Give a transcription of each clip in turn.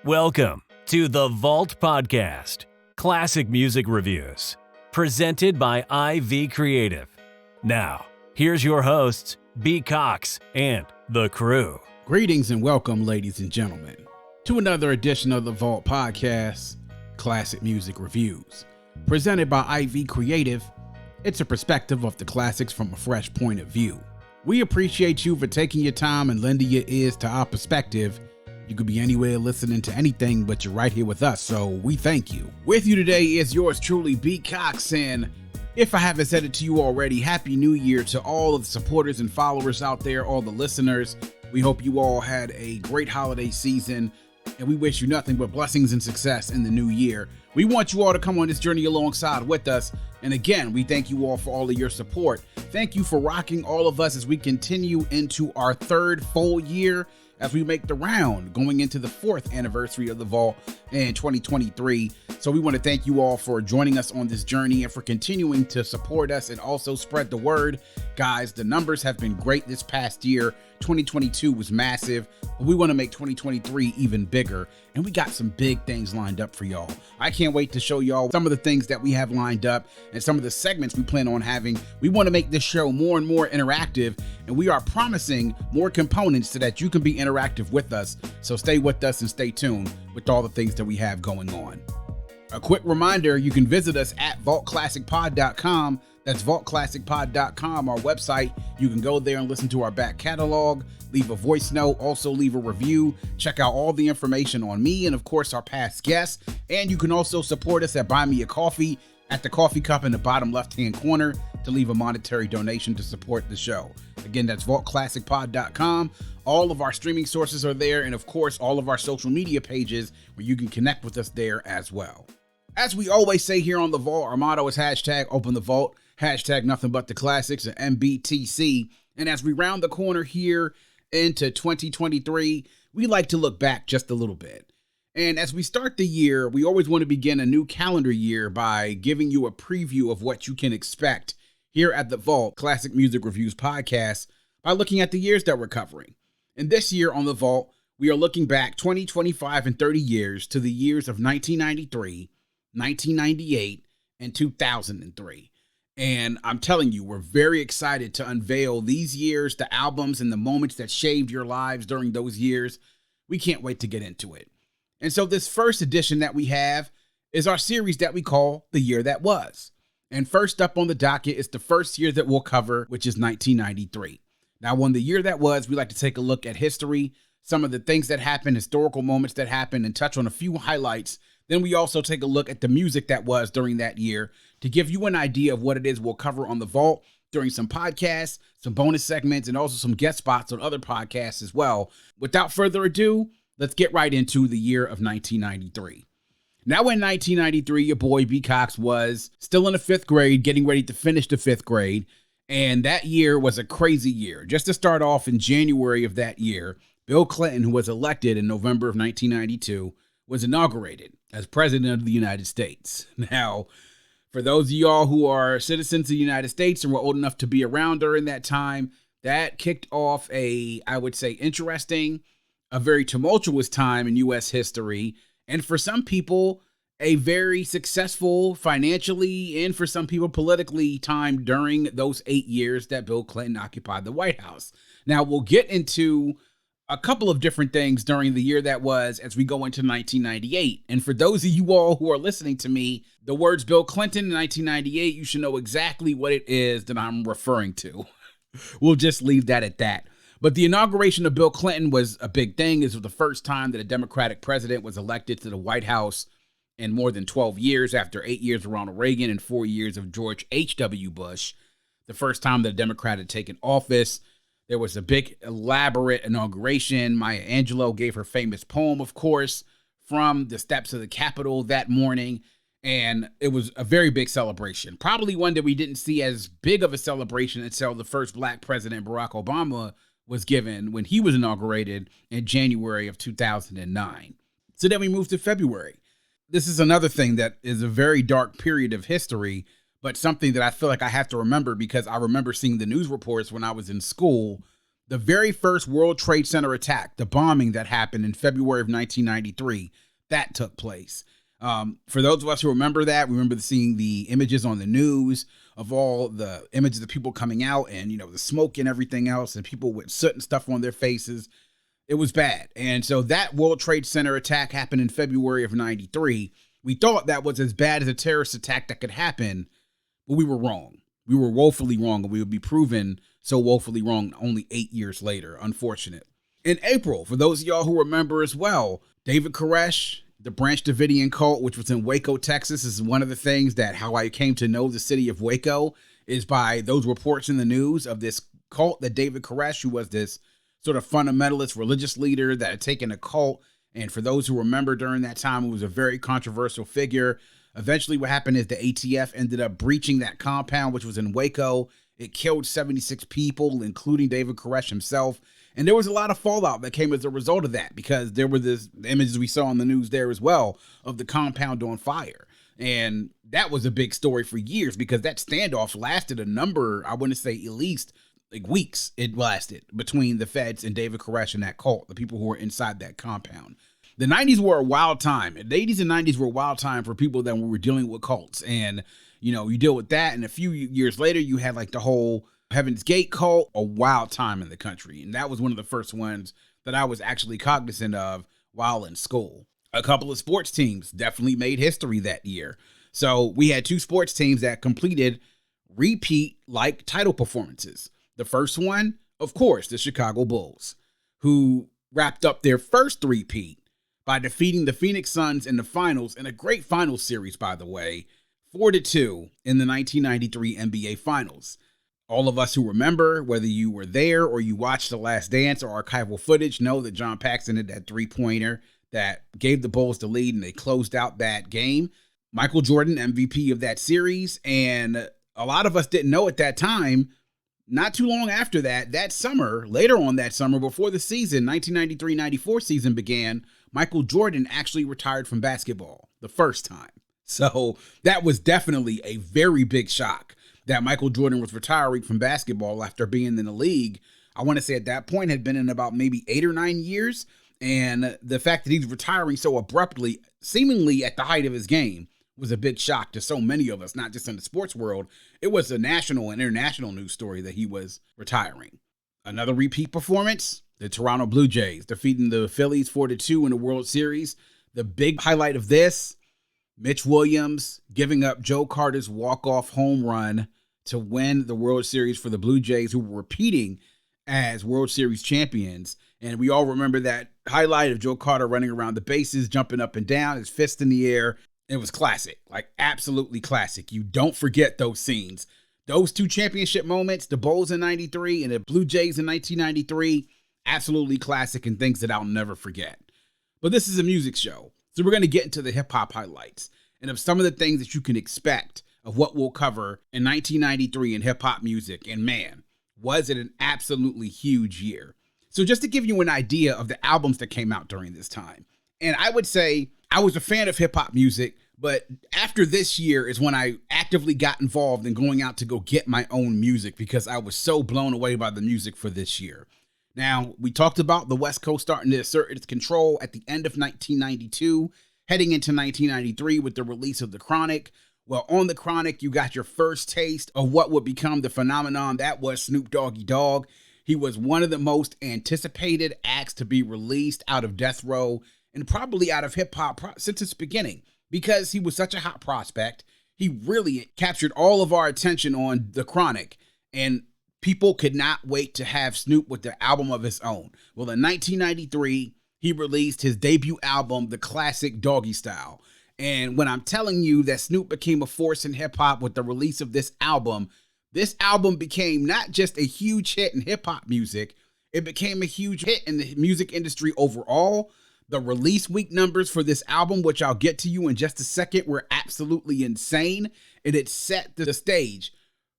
Welcome to the Vault Podcast, classic music reviews, presented by IV Creative. Now, here's your hosts, B. Cox and the crew. Greetings and welcome, ladies and gentlemen, to another edition of the Vault Podcast, classic music reviews, presented by IV Creative. It's a perspective of the classics from a fresh point of view. We appreciate you for taking your time and lending your ears to our perspective. You could be anywhere listening to anything, but you're right here with us, so we thank you. With you today is yours truly, B. Cox, and if I haven't said it to you already, Happy New Year to all of the supporters and followers out there, all the listeners. We hope you all had a great holiday season, and we wish you nothing but blessings and success in the new year. We want you all to come on this journey alongside with us, and again, we thank you all for all of your support. Thank you for rocking all of us as we continue into our third full year, as we make the round going into the fourth anniversary of the Vault in 2023. So we want to thank you all for joining us on this journey and for continuing to support us and also spread the word. Guys, the numbers have been great this past year. 2022 was massive, but we want to make 2023 even bigger. And we got some big things lined up for y'all. I can't wait to show y'all some of the things that we have lined up and some of the segments we plan on having. We want to make this show more and more interactive, and we are promising more components so that you can be interactive with us. So stay with us and stay tuned with all the things that we have going on. A quick reminder, you can visit us at vaultclassicpod.com. That's vaultclassicpod.com, our website. You can go there and listen to our back catalog, leave a voice note, also leave a review, check out all the information on me and of course our past guests. And you can also support us at Buy Me a Coffee at the coffee cup in the bottom left-hand corner to leave a monetary donation to support the show. Again, that's vaultclassicpod.com. All of our streaming sources are there, and of course, all of our social media pages where you can connect with us there as well. As we always say here on The Vault, our motto is hashtag open the vault, hashtag nothing but the classics, or MBTC. And as we round the corner here into 2023, we like to look back just a little bit. And as we start the year, we always want to begin a new calendar year by giving you a preview of what you can expect here at the Vault Classic Music Reviews Podcast by looking at the years that we're covering. And this year on the Vault, we are looking back 20, 25, and 30 years to the years of 1993, 1998, and 2003. And I'm telling you, we're very excited to unveil these years, the albums, and the moments that shaped your lives during those years. We can't wait to get into it. And so this first edition that we have is our series that we call The Year That Was. And first up on the docket is the first year that we'll cover, which is 1993. Now, on The Year That Was, we like to take a look at history, some of the things that happened, historical moments that happened, and touch on a few highlights. Then we also take a look at the music that was during that year to give you an idea of what it is we'll cover on the Vault during some podcasts, some bonus segments, and also some guest spots on other podcasts as well. Without further ado, let's get right into the year of 1993. Now in 1993, your boy B. Cox was still in the fifth grade, getting ready to finish the fifth grade. And that year was a crazy year. Just to start off, in January of that year, Bill Clinton, who was elected in November of 1992, was inaugurated as president of the United States. Now, for those of y'all who are citizens of the United States and were old enough to be around during that time, that kicked off a interesting, a very tumultuous time in U.S. history. And for some people, a very successful financially and for some people politically time during those 8 years that Bill Clinton occupied the White House. Now, we'll get into a couple of different things during the year that was as we go into 1998. And for those of you all who are listening to me, the words Bill Clinton in 1998, you should know exactly what it is that I'm referring to. We'll just leave that at that. But the inauguration of Bill Clinton was a big thing. This was the first time that a Democratic president was elected to the White House in more than 12 years, after 8 years of Ronald Reagan and 4 years of George H.W. Bush. The first time that a Democrat had taken office. There was a big, elaborate inauguration. Maya Angelou gave her famous poem, of course, from the steps of the Capitol that morning. And it was a very big celebration. Probably one that we didn't see as big of a celebration until the first black president, Barack Obama, was given when he was inaugurated in January of 2009. So then we moved to February. This is another thing that is a very dark period of history, but something that I feel like I have to remember because I remember seeing the news reports when I was in school The very first World Trade Center attack, the bombing that happened in February of 1993, that took place. For those of us who remember that, we remember seeing the images on the news of all the images of people coming out and, the smoke and everything else, and people with soot and stuff on their faces. It was bad. And so that World Trade Center attack happened in February of 93. We thought that was as bad as a terrorist attack that could happen, but we were wrong. We were woefully wrong, and we would be proven so woefully wrong only 8 years later. Unfortunate. In April, for those of y'all who remember as well, David Koresh, the Branch Davidian cult, which was in Waco, Texas, is one of the things that how I came to know the city of Waco is by those reports in the news of this cult that David Koresh, who was this sort of fundamentalist religious leader that had taken a cult. And for those who remember during that time, it was a very controversial figure. Eventually what happened is the ATF ended up breaching that compound, which was in Waco. It killed 76 people, including David Koresh himself. And there was a lot of fallout that came as a result of that, because there were the images we saw on the news there as well of the compound on fire. And that was a big story for years, because that standoff lasted a number, I wouldn't say at least like weeks it lasted between the feds and David Koresh and that cult, the people who were inside that compound. The 90s were a wild time. The 80s and 90s were a wild time for people that were dealing with cults. And, you deal with that. And a few years later, you had like the whole Heaven's Gate cult, a wild time in the country. And that was one of the first ones that I was actually cognizant of while in school. A couple of sports teams definitely made history that year. So we had two sports teams that completed repeat like title performances. The first one, of course, the Chicago Bulls, who wrapped up their first three-peat by defeating the Phoenix Suns in the finals, in a great finals series, by the way, 4-2 in the 1993 NBA Finals. All of us who remember, whether you were there or you watched The Last Dance or archival footage, know that John Paxson had that three-pointer that gave the Bulls the lead, and they closed out that game. Michael Jordan, MVP of that series, and a lot of us didn't know at that time. Not too long after that summer, later on that summer, before the season, 1993-94 season began, Michael Jordan actually retired from basketball the first time. So that was definitely a very big shock that Michael Jordan was retiring from basketball after being in the league. I want to say at that point had been in about maybe 8 or 9 years. And the fact that he's retiring so abruptly, seemingly at the height of his game, was a big shock to so many of us, not just in the sports world. It was a national and international news story that he was retiring. Another repeat performance, the Toronto Blue Jays defeating the Phillies 4-2 in the World Series. The big highlight of this, Mitch Williams giving up Joe Carter's walk-off home run to win the World Series for the Blue Jays, who were repeating as World Series champions. And we all remember that highlight of Joe Carter running around the bases, jumping up and down, his fist in the air. It was classic, like absolutely classic. You don't forget those scenes. Those two championship moments, the Bulls in 93 and the Blue Jays in 1993, absolutely classic and things that I'll never forget. But this is a music show, so we're going to get into the hip-hop highlights and of some of the things that you can expect of what we'll cover in 1993 in hip-hop music. And man, was it an absolutely huge year. So just to give you an idea of the albums that came out during this time, and I would say I was a fan of hip-hop music, but after this year is when I actively got involved in going out to go get my own music, because I was so blown away by the music for this year. Now, we talked about the West Coast starting to assert its control at the end of 1992, heading into 1993 with the release of The Chronic. Well, on The Chronic, you got your first taste of what would become the phenomenon that was Snoop Doggy Dogg. He was one of the most anticipated acts to be released out of Death Row and probably out of hip-hop since its beginning, because he was such a hot prospect. He really captured all of our attention on The Chronic, and people could not wait to have Snoop with the album of his own. Well, in 1993, he released his debut album, the classic Doggy Style. And when I'm telling you that Snoop became a force in hip-hop with the release of this album became not just a huge hit in hip-hop music, it became a huge hit in the music industry overall. The release week numbers for this album, which I'll get to you in just a second, were absolutely insane. And it set the stage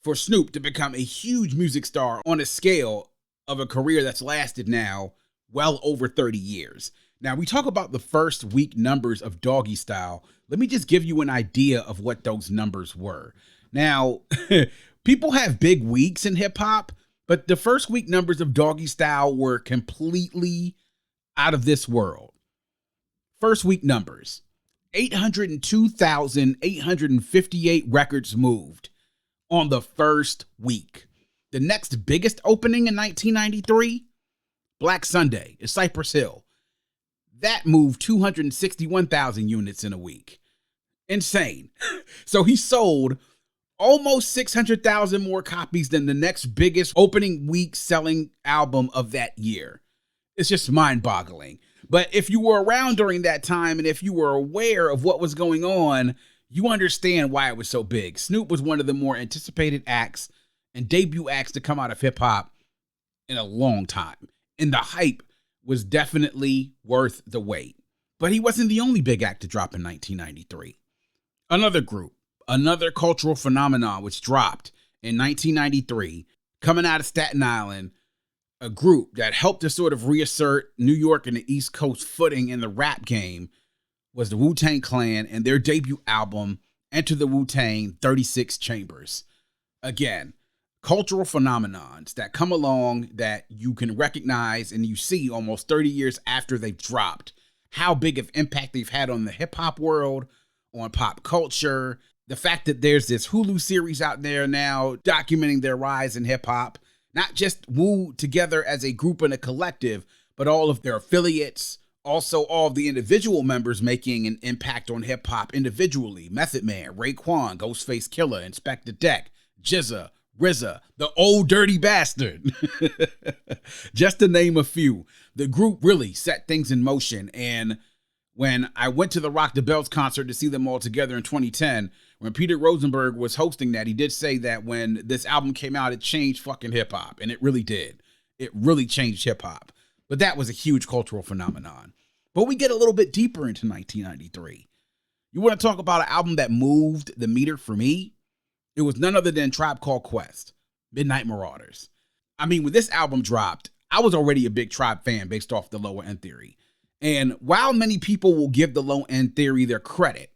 for Snoop to become a huge music star on a scale of a career that's lasted now well over 30 years. Now, we talk about the first week numbers of Doggy Style. Let me just give you an idea of what those numbers were. Now, people have big weeks in hip hop, But the first week numbers of Doggy Style were completely out of this world. First week numbers, 802,858 records moved on the first week. The next biggest opening in 1993, Black Sunday at Cypress Hill. That moved 261,000 units in a week. Insane. So he sold almost 600,000 more copies than the next biggest opening week selling album of that year. It's just mind-boggling. But if you were around during that time and if you were aware of what was going on, you understand why it was so big. Snoop was one of the more anticipated acts and debut acts to come out of hip-hop in a long time. And the hype was definitely worth the wait. But he wasn't the only big act to drop in 1993. Another group, another cultural phenomenon which dropped in 1993, coming out of Staten Island, a group that helped to sort of reassert New York and the East Coast footing in the rap game, was the Wu-Tang Clan and their debut album, Enter the Wu-Tang 36 Chambers. Again, cultural phenomenons that come along that you can recognize and you see almost 30 years after they've dropped, how big of impact they've had on the hip-hop world, on pop culture, the fact that there's this Hulu series out there now documenting their rise in hip-hop, not just Wu together as a group and a collective, but all of their affiliates, also all of the individual members making an impact on hip-hop individually. Method Man, Raekwon, Ghostface Killah, Inspector Deck, GZA, RZA, the old dirty bastard. Just to name a few. The group really set things in motion. And when I went to the Rock the Bells concert to see them all together in 2010, when Peter Rosenberg was hosting that, he did say that when this album came out, it changed fucking hip-hop. And it really did. It really changed hip-hop. But that was a huge cultural phenomenon. But we get a little bit deeper into 1993. You want to talk about an album that moved the meter for me? It was none other than Tribe Called Quest, Midnight Marauders. I mean, when this album dropped, I was already a big Tribe fan based off the Lower End Theory. And while many people will give the Low End Theory their credit,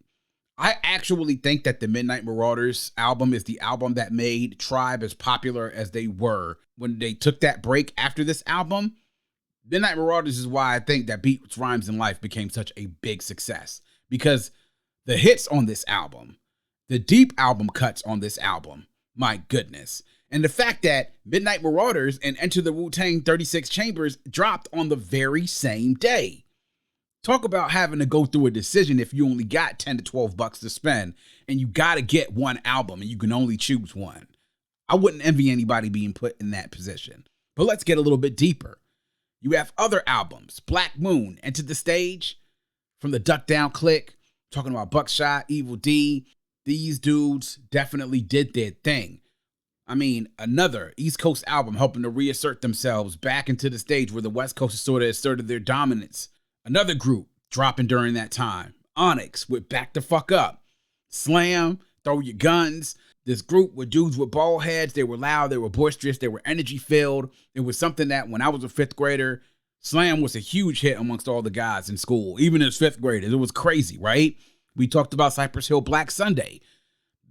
I actually think that the Midnight Marauders album is the album that made Tribe as popular as they were when they took that break after this album. Midnight Marauders is why I think that Beats, Rhymes, and Life became such a big success. Because the hits on this album, the deep album cuts on this album, my goodness. And the fact that Midnight Marauders and Enter the Wu-Tang 36 Chambers dropped on the very same day. Talk about having to go through a decision if you only got 10 to 12 bucks to spend and you got to get one album and you can only choose one. I wouldn't envy anybody being put in that position. But let's get a little bit deeper. You have other albums. Black Moon, Enter the Stage, from the Duck Down Clique, talking about Buckshot, Evil D. These dudes definitely did their thing. I mean, another East Coast album helping to reassert themselves back into the stage where the West Coast has sort of asserted their dominance. Another group dropping during that time. Onyx with Back the Fuck Up. Slam, Throw Your Guns. This group were dudes with bald heads. They were loud. They were boisterous. They were energy filled. It was something that when I was a fifth grader, Slam was a huge hit amongst all the guys in school, even as fifth graders. It was crazy, right? We talked about Cypress Hill Black Sunday.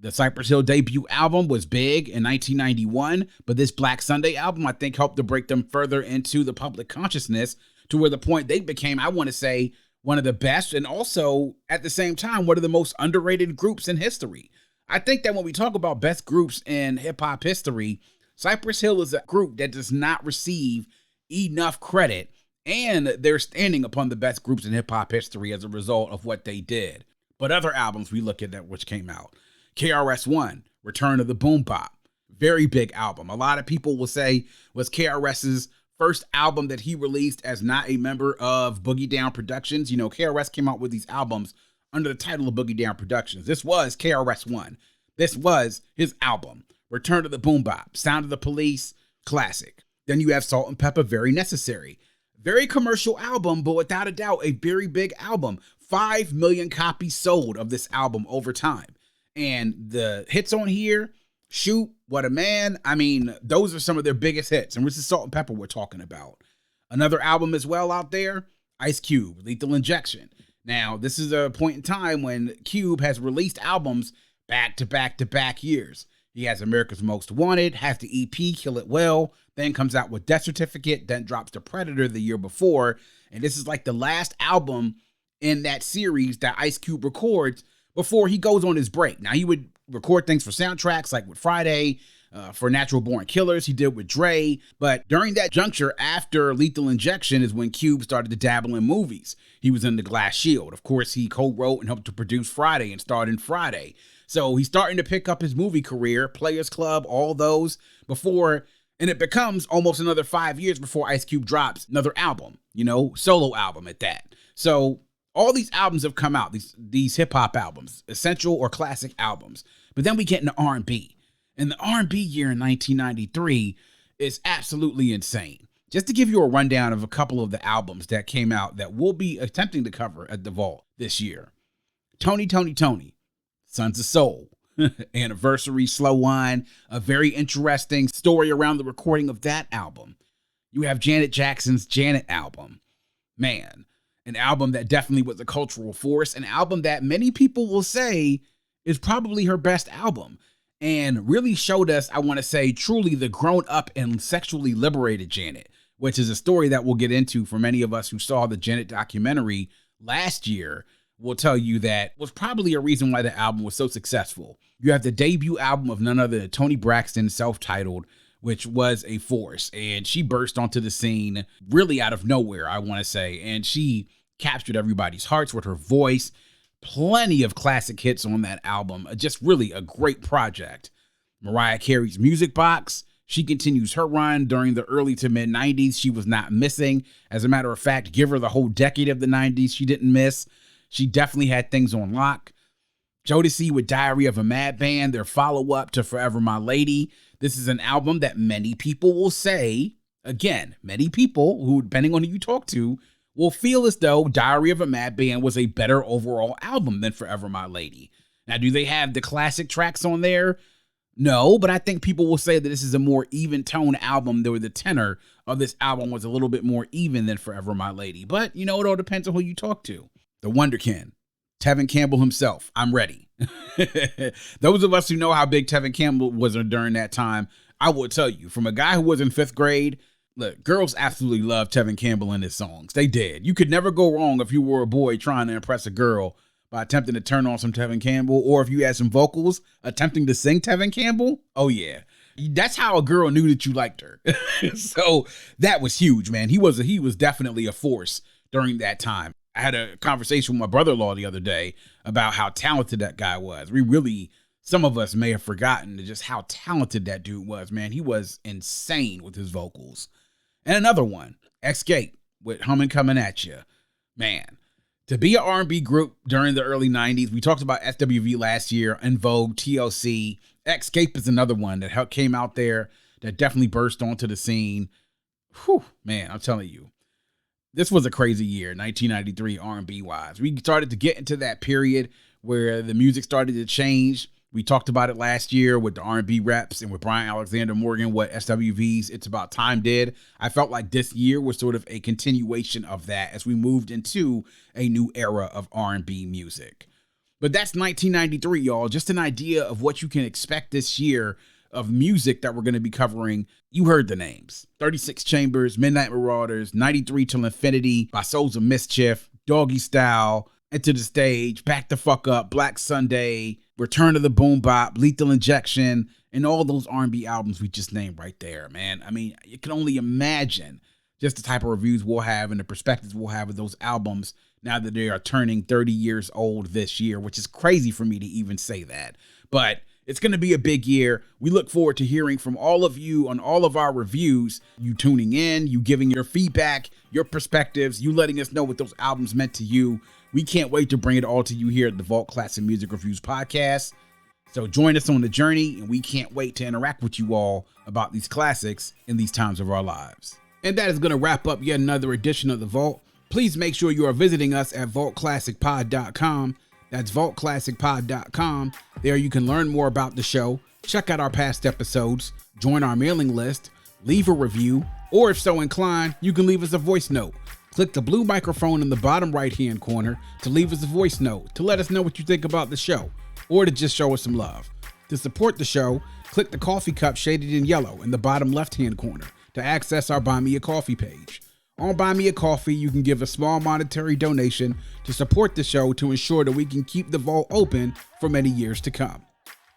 The Cypress Hill debut album was big in 1991, but this Black Sunday album, I think, helped to break them further into the public consciousness to where the point they became, I want to say, one of the best and also, at the same time, one of the most underrated groups in history. I think that when we talk about best groups in hip-hop history, Cypress Hill is a group that does not receive enough credit, and they're standing upon the best groups in hip-hop history as a result of what they did. But other albums we look at that which came out. KRS-One, Return of the Boom Bop. Very big album. A lot of people will say was KRS's first album that he released as not a member of Boogie Down Productions. You know, KRS came out with these albums under the title of Boogie Down Productions. This was KRS-One. This was his album. Return to the Boom Bop. Sound of the Police, classic. Then you have Salt and Pepper, Very Necessary. Very commercial album, but without a doubt, a very big album. 5 million copies sold of this album over time. And the hits on here, Shoot, What a Man. I mean, those are some of their biggest hits. And this is Salt and Pepper we're talking about. Another album as well out there, Ice Cube, Lethal Injection. Now, this is a point in time when Cube has released albums back to back to back years. He has America's Most Wanted, has the EP Kill It Well, then comes out with Death Certificate, then drops The Predator the year before. And this is like the last album in that series that Ice Cube records before he goes on his break. Now, he would record things for soundtracks like with Friday, for Natural Born Killers, he did with Dre. But during that juncture, after Lethal Injection, is when Cube started to dabble in movies. He was in The Glass Shield. Of course, he co-wrote and helped to produce Friday and starred in Friday. So he's starting to pick up his movie career, Players Club, all those before, and it becomes almost another 5 years before Ice Cube drops another album, solo album at that. So all these albums have come out, these hip hop albums, essential or classic albums. But then we get into R&B. And the R&B year in 1993 is absolutely insane. Just to give you a rundown of a couple of the albums that came out that we'll be attempting to cover at the Vault this year. Tony, Sons of Soul, Anniversary, Slow Wine, a very interesting story around the recording of that album. You have Janet Jackson's Janet album. Man, an album that definitely was a cultural force, an album that many people will say is probably her best album. And really showed us, I want to say, truly the grown up and sexually liberated Janet, which is a story that we'll get into for many of us who saw the Janet documentary last year. Will tell you that was probably a reason why the album was so successful. You have the debut album of none other than Toni Braxton, self-titled, which was a force. And she burst onto the scene really out of nowhere, I want to say. And she captured everybody's hearts with her voice. Plenty of classic hits on that album. Just really a great project. Mariah Carey's Music Box. She continues her run during the early to mid 90s. She was not missing. As a matter of fact, give her the whole decade of the 90s. She didn't miss. She definitely had things on lock. Jodeci with Diary of a Madman, their follow-up to Forever My Lady. This is an album that many people will say, again, many people who, depending on who you talk to, will feel as though Diary of a Madman was a better overall album than Forever My Lady. Now, do they have the classic tracks on there? No, but I think people will say that this is a more even tone album, though the tenor of this album was a little bit more even than Forever My Lady. But, it all depends on who you talk to. The Wonderkin, Tevin Campbell himself, I'm Ready. Those of us who know how big Tevin Campbell was during that time, I will tell you, from a guy who was in 5th grade, look, girls absolutely love Tevin Campbell and his songs. They did. You could never go wrong if you were a boy trying to impress a girl by attempting to turn on some Tevin Campbell, or if you had some vocals attempting to sing Tevin Campbell. Oh, yeah. That's how a girl knew that you liked her. So that was huge, man. He was definitely a force during that time. I had a conversation with my brother-in-law the other day about how talented that guy was. Some of us may have forgotten just how talented that dude was, man. He was insane with his vocals. And another one, Escape with Hummin' Coming At Ya. Man, to be an R&B group during the early 90s, we talked about SWV last year, En Vogue, TLC. Escape is another one that came out there that definitely burst onto the scene. Whew, man, I'm telling you. This was a crazy year, 1993 R&B wise. We started to get into that period where the music started to change. We talked about it last year with the R&B reps and with Brian Alexander Morgan, what SWV's It's About Time did. I felt like this year was sort of a continuation of that as we moved into a new era of R&B music. But that's 1993, y'all. Just an idea of what you can expect this year of music that we're going to be covering. You heard the names: 36 Chambers, Midnight Marauders, 93 Till Infinity, by Souls of Mischief, Doggy Style, Enter the Stage, Back the Fuck Up, Black Sunday, Return of the Boom Bop, Lethal Injection, and all those R&B albums we just named right there, man. I mean, you can only imagine just the type of reviews we'll have and the perspectives we'll have of those albums now that they are turning 30 years old this year, which is crazy for me to even say that. But it's going to be a big year. We look forward to hearing from all of you on all of our reviews, you tuning in, you giving your feedback, your perspectives, you letting us know what those albums meant to you. We can't wait to bring it all to you here at the Vault Classic Music Reviews podcast. So join us on the journey, and we can't wait to interact with you all about these classics in these times of our lives. And that is going to wrap up yet another edition of The Vault. Please make sure you are visiting us at vaultclassicpod.com. That's vaultclassicpod.com. There you can learn more about the show, check out our past episodes, join our mailing list, leave a review, or if so inclined, you can leave us a voice note. Click the blue microphone in the bottom right-hand corner to leave us a voice note to let us know what you think about the show, or to just show us some love. To support the show, click the coffee cup shaded in yellow in the bottom left-hand corner. to access our Buy Me a Coffee page. On Buy Me a Coffee, you can give a small monetary donation to support the show to ensure that we can keep the vault open for many years to come.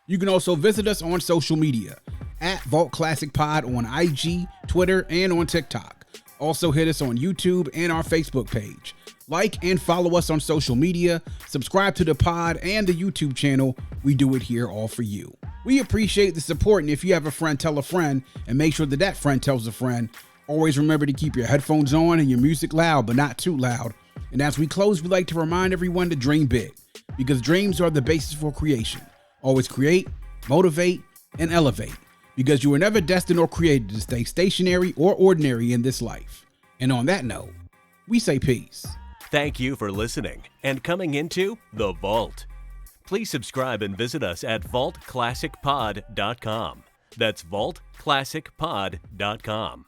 You can also visit us on social media at Vault Classic Pod on IG, Twitter, and on TikTok. Also hit us on YouTube and our Facebook page. Like and follow us on social media, subscribe to the pod and the YouTube channel. We do it here all for you. We appreciate the support, and if you have a friend, tell a friend, and make sure that that friend tells a friend. Always remember to keep your headphones on and your music loud, but not too loud. And as we close, we'd like to remind everyone to dream big, because dreams are the basis for creation. Always create, motivate, and elevate, because you were never destined or created to stay stationary or ordinary in this life. And on that note, we say peace. Thank you for listening and coming into The Vault. Please subscribe and visit us at vaultclassicpod.com. That's vaultclassicpod.com.